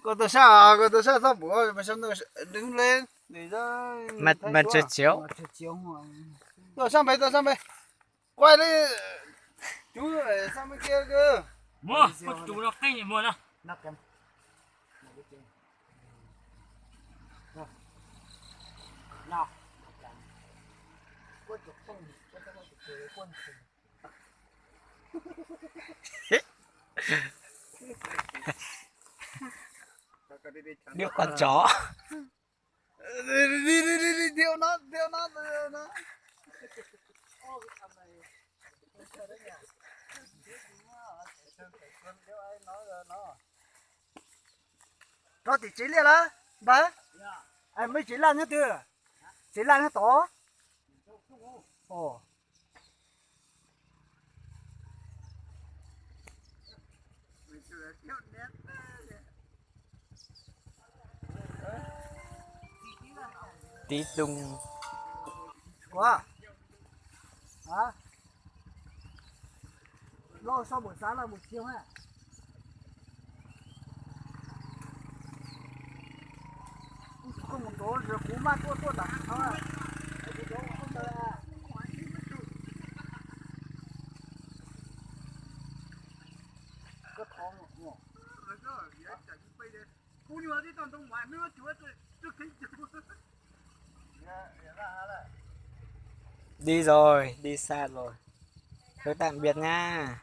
Có tôi sao bố mà xong rồi đứng lên để cho Mặt trời chiếu. tôi sang đây quay đi chú ở sang bên kia cơ mua có chủ nó hay nhỉ mua nó nắp em nào quân chụp không quân Điệu con chó. đi điệu nó nó thì chỉ liền á bà anh mới chỉ làm như thế chỉ làm như to ồ Tí tung. quá hả lo sau buổi sáng là buổi chiều hả không một đồ rồi cú ma tua đã không à cái thòng ngủ cú nhiều đi toàn đông ngoài nữa chúa tôi thấy Đi rồi, đi xa rồi. Thôi tạm biệt nha.